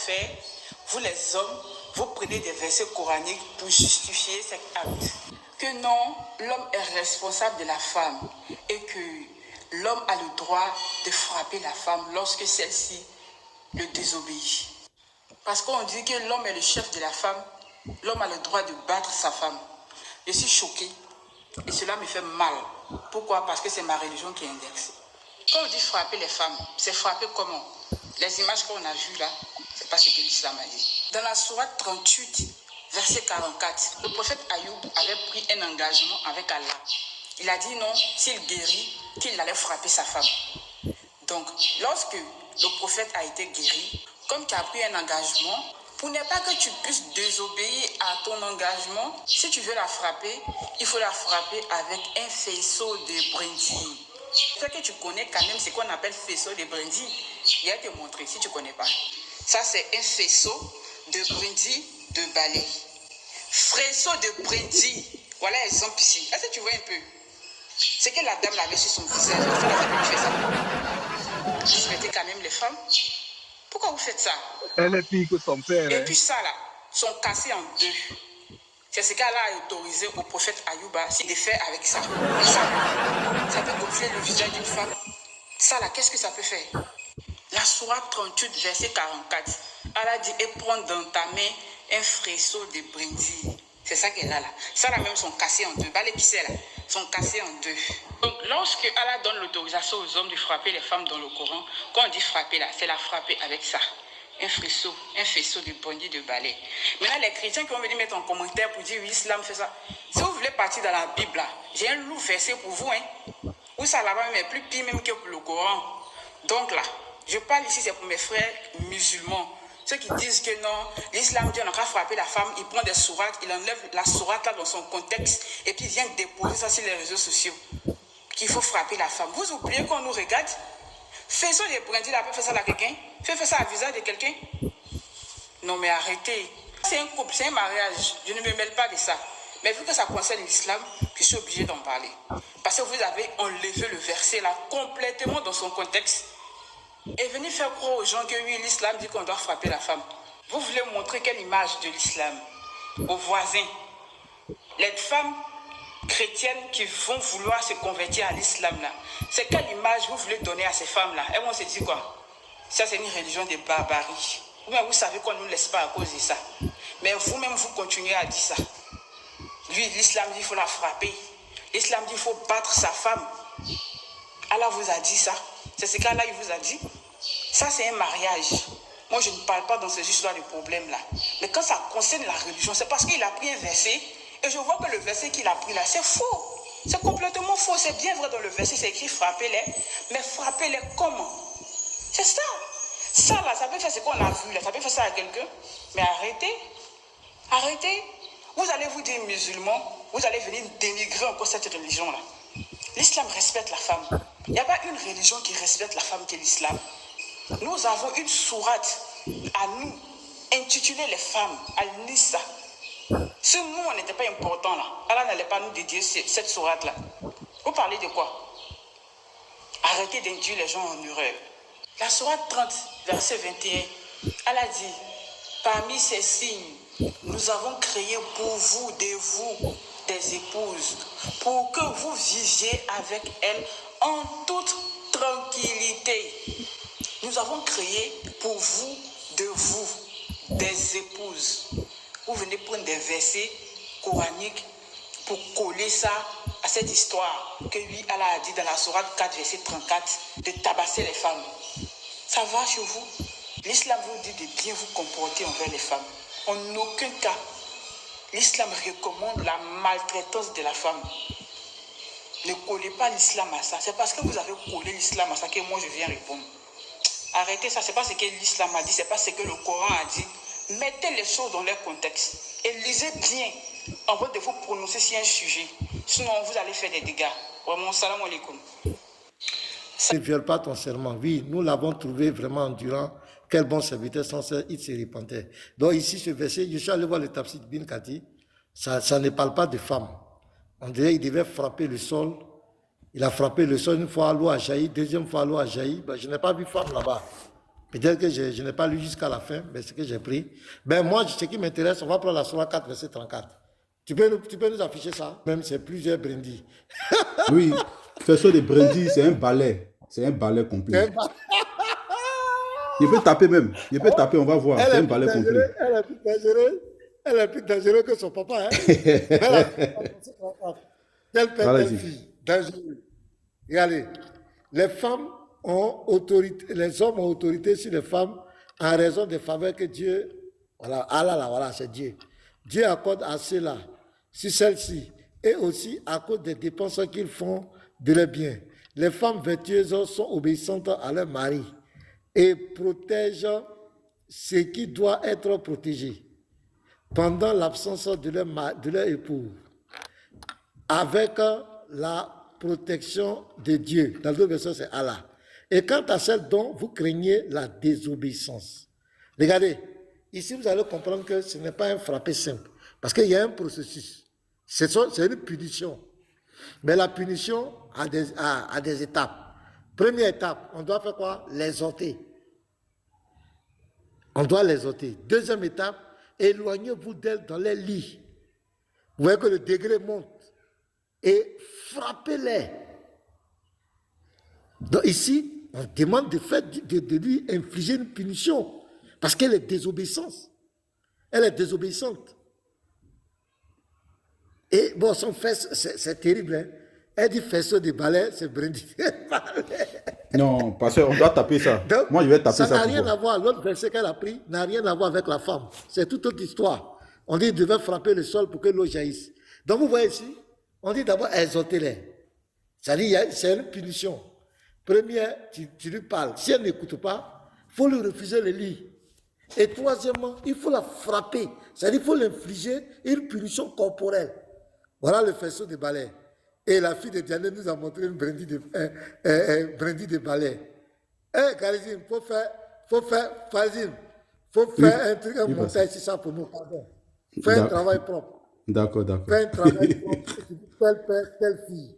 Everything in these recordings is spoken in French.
faire, vous les hommes, vous prenez des versets coraniques pour justifier cet acte. Que non, l'homme est responsable de la femme et que l'homme a le droit de frapper la femme lorsque celle-ci le désobéit. Parce qu'on dit que l'homme est le chef de la femme, l'homme a le droit de battre sa femme. Je suis choquée et cela me fait mal. Pourquoi? Parce que c'est ma religion qui est indexée. Quand on dit frapper les femmes, c'est frapper comment? Les images qu'on a vues là, c'est pas ce que l'islam a dit. Dans la sourate 38, verset 44, le prophète Ayoub avait pris un engagement avec Allah. Il a dit non, s'il guérit, qu'il allait frapper sa femme. Donc, lorsque le prophète a été guéri, comme tu as pris un engagement, pour ne pas que tu puisses désobéir à ton engagement, si tu veux la frapper, il faut la frapper avec un faisceau de brindilles. Ce que tu connais quand même, c'est qu'on appelle faisceau de brindilles. Je vais te montrer si tu ne connais pas. Ça, c'est un faisceau de brindilles de balai. Faisceau de brindilles. Voilà l'exemple ici. Est-ce que tu vois un peu? C'est que la dame l'avait sur son visage. C'est la dame qui fait ça. Respectez quand même les femmes. Pourquoi vous faites ça? Elle est pire que son père. Et puis ça là, sont cassés en deux. C'est ce qu'Allah a autorisé au prophète Ayouba de faire avec ça. Ça peut gonfler le visage d'une femme. Ça là, qu'est-ce que ça peut faire? La sourate 38, verset 44. Allah dit, et prends dans ta main un faisceau de brindilles. C'est ça qu'elle a là. Ça là même sont cassés en deux. Les ficelles là sont cassés en deux. Donc lorsque Allah donne l'autorisation aux hommes de frapper les femmes dans le Coran, quand on dit frapper là, c'est la frapper avec ça. Un faisceau de brindilles de balai. Maintenant, les chrétiens qui vont venir mettre en commentaire pour dire oui, l'islam fait ça. Si vous voulez partir dans la Bible, là, j'ai un lourd verset pour vous. Où ça là-bas même est plus pire même que pour le Coran. Donc là, je parle ici, c'est pour mes frères musulmans. Ceux qui disent que non, l'islam dit on n'a qu'à frapper la femme, il prend des sourates, il enlève la sourate là dans son contexte et puis il vient déposer ça sur les réseaux sociaux. Qu'il faut frapper la femme. Vous oubliez qu'on nous regarde? Faisons des brindilles, là, peut faire ça à quelqu'un? Fais ça à visage de quelqu'un? Non mais arrêtez. C'est un couple, c'est un mariage. Je ne me mêle pas de ça. Mais vu que ça concerne l'islam, je suis obligé d'en parler. Parce que vous avez enlevé le verset là complètement dans son contexte. Et venez faire croire aux gens que oui, l'islam dit qu'on doit frapper la femme. Vous voulez montrer quelle image de l'islam aux voisins? Les femmes chrétiennes qui vont vouloir se convertir à l'islam là, c'est quelle image vous voulez donner à ces femmes là? Elles vont se dire quoi? Ça c'est une religion de barbarie. Ou bien vous savez qu'on ne nous laisse pas à cause de ça. Mais vous-même vous continuez à dire ça. Lui, l'islam dit qu'il faut la frapper. L'islam dit qu'il faut battre sa femme. Allah vous a dit ça. C'est ce qu'Allah vous a dit. Ça c'est un mariage. Moi je ne parle pas dans ces histoires de problèmes là. Mais quand ça concerne la religion, c'est parce qu'il a pris un verset. Et je vois que le verset qu'il a pris là, c'est faux. C'est complètement faux. C'est bien vrai dans le verset, c'est écrit frappez-les. Mais frappez-les comment? C'est ça. Ça là, ça peut faire ce qu'on a vu là. Ça peut faire ça à quelqu'un. Mais arrêtez. Arrêtez. Vous allez vous dire musulman, vous allez venir dénigrer encore cette religion là. L'islam respecte la femme. Il n'y a pas une religion qui respecte la femme que l'islam. Nous avons une sourate à nous, intitulée les femmes, Al-Nisa. Si nous, on n'était pas important là, Allah n'allait pas nous dédier cette sourate-là. Vous parlez de quoi? Arrêtez d'induire les gens en erreur. La sourate 30, verset 21, Allah dit, parmi ces signes, nous avons créé pour vous des épouses, pour que vous viviez avec elles en toute tranquillité. Nous avons créé pour vous des épouses. Vous venez prendre des versets coraniques pour coller ça à cette histoire que lui, Allah a dit dans la sourate 4, verset 34, de tabasser les femmes. Ça va chez vous? L'islam vous dit de bien vous comporter envers les femmes. En aucun cas, l'islam recommande la maltraitance de la femme. Ne collez pas l'islam à ça. C'est parce que vous avez collé l'islam à ça que moi je viens répondre. Arrêtez ça, c'est pas ce que l'islam a dit, c'est pas ce que le Coran a dit. Mettez les choses dans leur contexte et lisez bien avant de vous prononcer sur un sujet. Sinon, vous allez faire des dégâts. Vraiment, salam alaikum. Ne viole pas ton serment. Oui, nous l'avons trouvé vraiment endurant. Quel bon serviteur sincère, il se repentait. Donc ici, ce verset, je suis allé voir le Tafsir bin Kati, ça ne parle pas de femmes. On dirait qu'il devait frapper le sol. Il a frappé le sol une fois, l'eau a jailli. Deuxième fois, l'eau a jailli. Ben, je n'ai pas vu femme là-bas. Peut-être que je n'ai pas lu jusqu'à la fin, mais ce que j'ai pris. Ben moi, ce qui m'intéresse, on va prendre la Surah 4, verset 34. Tu peux nous afficher ça? Même c'est plusieurs brindilles. Oui, faisceau de brindilles, c'est un balai. C'est un balai complet. Il peut taper même. Il peut taper, on va voir. C'est un balai complet. Elle est plus dangereuse. Elle est plus dangereuse que son papa. Hein? Mais là, quel père, quelle fille. Dangereux. Regardez, les femmes ont autorité, les hommes ont autorité sur les femmes en raison des faveurs que Dieu, voilà, Allah là, voilà, c'est Dieu. Dieu accorde à ceux-là, sur celles-ci, et aussi à cause des dépenses qu'ils font de leurs biens. Les femmes vertueuses sont obéissantes à leur mari et protègent ce qui doit être protégé pendant l'absence de leur époux, avec la protection de Dieu. Dans d'autres versions, c'est Allah. Et quant à celle dont vous craignez la désobéissance. Regardez, ici vous allez comprendre que ce n'est pas un frappé simple, parce qu'il y a un processus. C'est une punition. Mais la punition a des étapes. Première étape, on doit faire quoi? L'exhorter. On doit l'exhorter. Deuxième étape, éloignez-vous d'elle dans les lits. Vous voyez que le degré monte. Et frappez-les. Donc ici, on demande de lui infliger une punition. Parce qu'elle est désobéissante. Elle est désobéissante. Et bon, son fesse, c'est terrible. Hein? Elle dit faisceau de balai, c'est brindille de balai. Non, parce qu'on doit taper ça. Donc, moi, je vais taper ça. Ça n'a rien à voir. L'autre verset qu'elle a pris n'a rien à voir avec la femme. C'est toute autre histoire. On dit qu'il devait frapper le sol pour que l'eau jaillisse. Donc, vous voyez ici, on dit d'abord exhorter-les. C'est-à-dire, c'est une punition. Première, tu lui parles. Si elle n'écoute pas, il faut lui refuser le lit. Et troisièmement, il faut la frapper. C'est-à-dire qu'il faut l'infliger une punition corporelle. Voilà le faisceau de balai. Et la fille de Diane nous a montré une brindille de balai. Karizim, faut faire un truc, un montage, c'est ça pour nous, pardon. Fais un travail propre. D'accord. Fais un travail propre. Tel père, telle fille.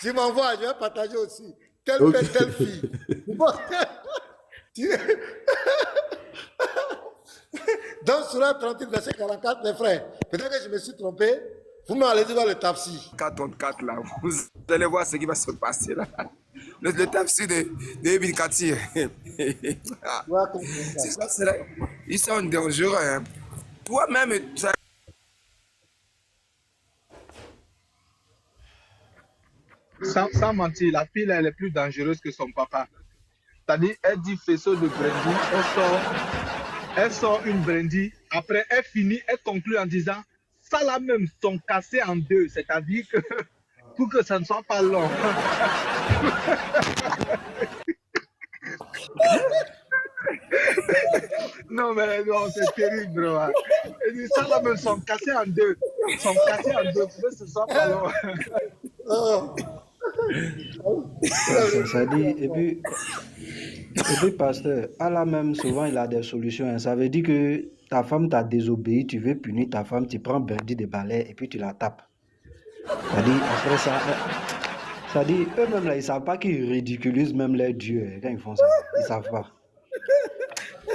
Tu m'envoies, je vais partager aussi. Tel père, telle fille. Dans Surah 38, verset 44, les frères, peut-être que je me suis trompé, vous m'allez voir le tafsir. 44 là, vous allez voir ce qui va se passer là. Le tafsir de Ibn Kathir. C'est ça, c'est là. Ils sont dangereux. Hein. Toi-même, ça... Sans mentir, la fille là, elle est plus dangereuse que son papa. C'est-à-dire, elle dit faisceau de brindille, elle sort une brindille, après elle finit, elle conclut en disant ça là même sont cassés en deux, c'est-à-dire que pour que ça ne soit pas long. Non mais non, c'est terrible, bro. Elle dit ça là même sont cassés en deux, pour que ce soit pas long. Ça dit, et puis, pasteur, Allah même, souvent, il a des solutions. Hein. Ça veut dire que ta femme t'a désobéi, tu veux punir ta femme, tu prends brindille de balai et puis tu la tapes. Ça dit, après ça, ça dit, eux-mêmes, là, ils ne savent pas qu'ils ridiculisent même les dieux quand ils font ça. Ils ne savent pas.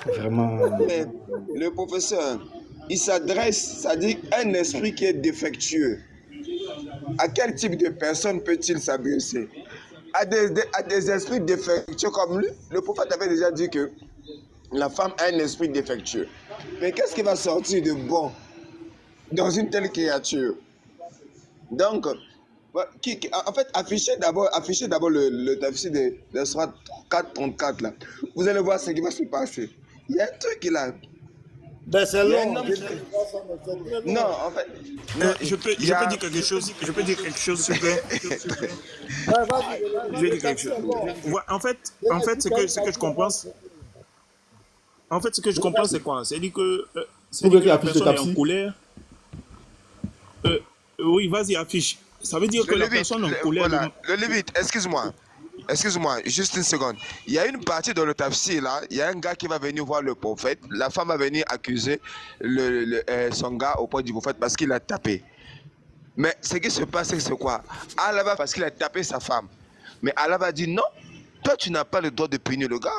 Vraiment. Mais le professeur, il s'adresse, ça dit, un esprit qui est défectueux. À quel type de personne peut-il s'adresser? À des esprits défectueux comme lui. Le prophète avait déjà dit que la femme a un esprit défectueux. Mais qu'est-ce qui va sortir de bon dans une telle créature? Donc, en fait, affichez d'abord le tafsir de Surah 4:34 là. Vous allez voir ce qui va se passer. Il y a un truc là. Ben c'est long. Non, en fait. Je peux dire quelque chose. Je peux dire quelque chose, s'il vous plaît. Je vais dire quelque chose. En fait, ce que je comprends. En fait, ce que je comprends, c'est quoi? C'est-à-dire que la personne est en colère. Oui, vas-y, affiche. Ça veut dire que la personne est en colère. Voilà. Le Lévite, excuse-moi, juste une seconde. Il y a une partie dans le tafsir là, il y a un gars qui va venir voir le prophète. La femme va venir accuser son gars auprès du prophète parce qu'il a tapé. Mais ce qui se passe, c'est quoi? Allah va parce qu'il a tapé sa femme. Mais Allah va dire non, toi, tu n'as pas le droit de punir le gars.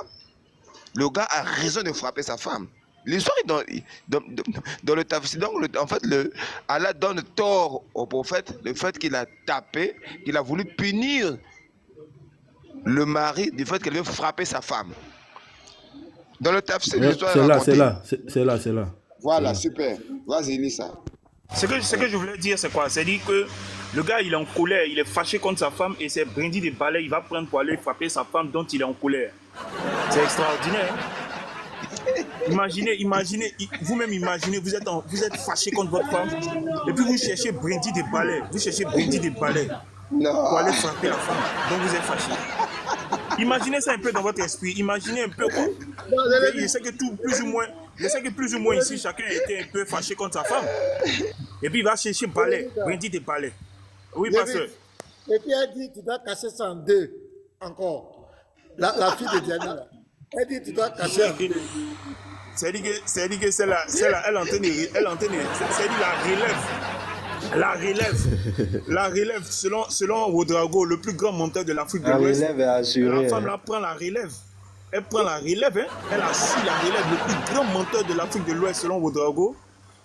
Le gars a raison de frapper sa femme. L'histoire est dans le tafsir. Donc, en fait, Allah donne tort au prophète le fait qu'il a tapé, qu'il a voulu punir le mari du fait qu'elle veut frapper sa femme. Dans le tafsir, l'histoire est racontée. C'est là. Voilà, super. Vas-y, lis ça. Ce que je voulais dire, c'est quoi? C'est dire que le gars, il est en colère, il est fâché contre sa femme et c'est brindis de balai, il va prendre pour aller frapper sa femme dont il est en colère. C'est extraordinaire. Imaginez, vous-même imaginez, vous êtes fâché contre votre femme et puis vous cherchez brindis de balai, pour aller frapper la femme dont vous êtes fâché. Imaginez ça un peu dans votre esprit, imaginez un peu quoi. Je sais que plus ou moins ici, chacun était un peu fâché contre sa femme. Et puis il va chercher balai, brindis de balai. Oui, pasteur. Et puis elle dit, tu dois casser ça en deux, encore. La fille de Diana, là. Elle dit, tu dois casser en deux. C'est-à-dire que celle-là, elle entend la relève, selon Ouedraogo, le plus grand menteur de l'Afrique de l'Ouest. La relève est assurée. La femme là prend la relève. Elle prend la relève, hein. Elle assure la relève. Le plus grand menteur de l'Afrique de l'Ouest, selon Ouedraogo,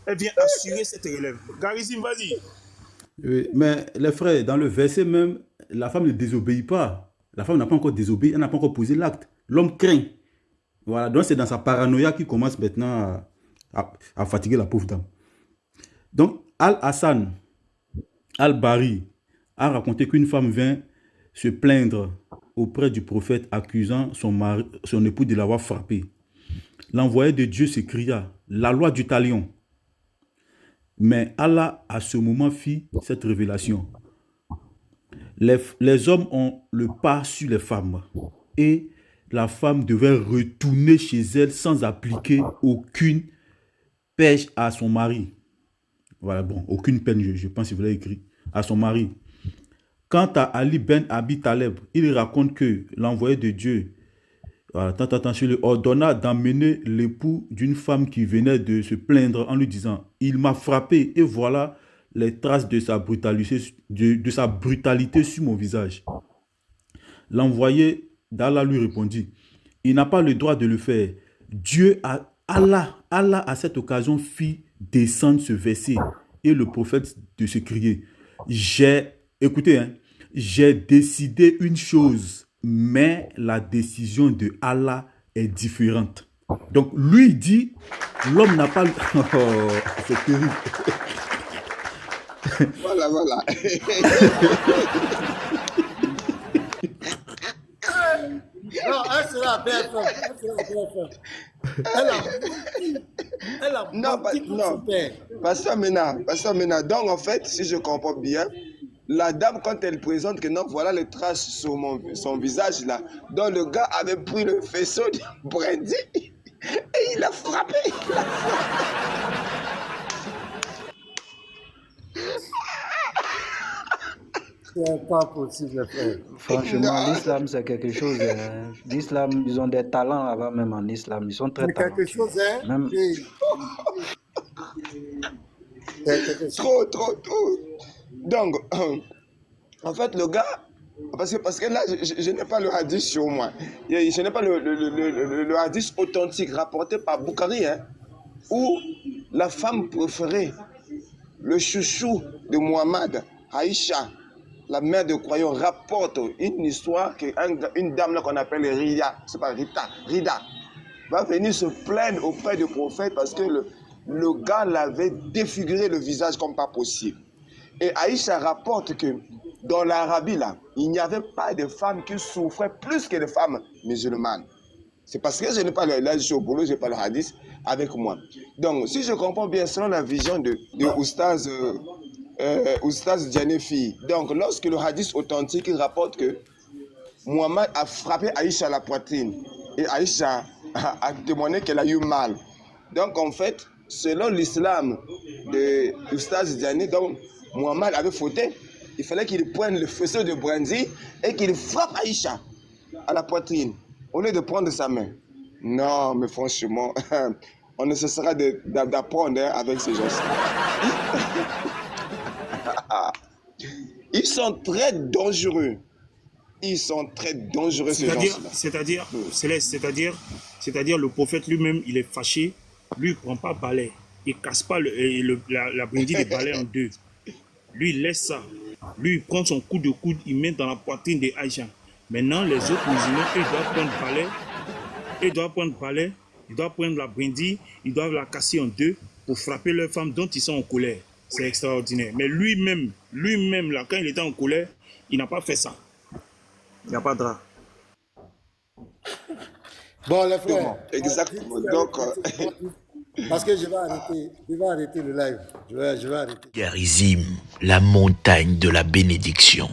elle vient assurer cette relève. Garizim, vas-y. Oui, mais les frères, dans le verset même, la femme ne désobéit pas. La femme n'a pas encore désobéi, elle n'a pas encore posé l'acte. L'homme craint. Voilà, donc c'est dans sa paranoïa qu'il commence maintenant à fatiguer la pauvre dame. Donc, Al-Hassan Al-Bari a raconté qu'une femme vint se plaindre auprès du prophète accusant son époux de l'avoir frappé. L'envoyé de Dieu s'écria, la loi du talion. Mais Allah, à ce moment, fit cette révélation. Les hommes ont le pas sur les femmes et la femme devait retourner chez elle sans appliquer aucune pêche à son mari. Voilà, bon, aucune peine, je pense que vous l'avez écrit, à son mari. Quant à Ali ben Abi Taleb, il raconte que l'envoyé de Dieu lui ordonna d'emmener l'époux d'une femme qui venait de se plaindre en lui disant « Il m'a frappé et voilà les traces de sa brutalité sur mon visage. » L'envoyé d'Allah lui répondit « Il n'a pas le droit de le faire. Allah à cette occasion fit descendre ce verset et le prophète de se crier « J'ai décidé une chose, mais la décision de Allah est différente. » Donc lui dit, l'homme n'a pas... Oh, c'est terrible. Voilà. Non, elle sera BFM. Elle a menti pour son père. Pasteur Mena. Donc en fait, si je comprends bien, la dame, quand elle présente que non, voilà les traces sur son visage là, dont le gars avait pris le faisceau de brandy et il a frappé. C'est pas possible, frère. Franchement, l'islam, c'est quelque chose. L'islam, ils ont des talents là-bas, même en islam. Ils sont très talentueux. Quelque chose, hein? Même... Trop. Donc, en fait, le gars, parce que là, je n'ai pas le hadith sur moi. Je n'ai pas le hadith authentique rapporté par Bukhari, hein, où la femme préférée, le chouchou de Muhammad, Aïcha, la mère de croyants, rapporte une histoire qu'une dame là qu'on appelle Rida, c'est pas Rida, va venir se plaindre auprès du prophète parce que le gars l'avait défiguré le visage comme pas possible. Et Aïcha rapporte que dans l'Arabie là, il n'y avait pas de femmes qui souffraient plus que les femmes musulmanes. C'est parce que je n'ai pas là, je suis au boulot, je n'ai pas le hadith avec moi. Donc, si je comprends bien, selon la vision de Oustaz Djanefi, donc lorsque le hadith authentique rapporte que Muhammad a frappé Aïcha à la poitrine et Aïcha a témoigné qu'elle a eu mal. Donc en fait, selon l'islam de Oustaz Djanefi, donc Muhammad avait fauté, il fallait qu'il prenne le faisceau de brandy et qu'il frappe Aïcha à la poitrine au lieu de prendre sa main. Non, mais franchement, on ne cessera d'apprendre avec ces gens. Ils sont très dangereux. Ils sont très dangereux, ces gens-là. C'est-à-dire, le prophète lui-même, il est fâché. Lui, il ne prend pas balai. Il ne casse pas la brindille de balai en deux. Lui, il laisse ça. Lui, il prend son coup de coude, il met dans la poitrine des Aïcha. Maintenant, les autres musulmans, eux, ils doivent prendre balai. Ils doivent prendre balai. Ils doivent prendre la brindille. Ils doivent la casser en deux pour frapper leurs femmes dont ils sont en colère. C'est extraordinaire. Mais lui-même, là, quand il était en colère, il n'a pas fait ça. Il n'y a pas de drap. Bon, les frères. Exactement. Donc, Parce que je vais arrêter le live. Je vais arrêter. Garizim, la montagne de la bénédiction.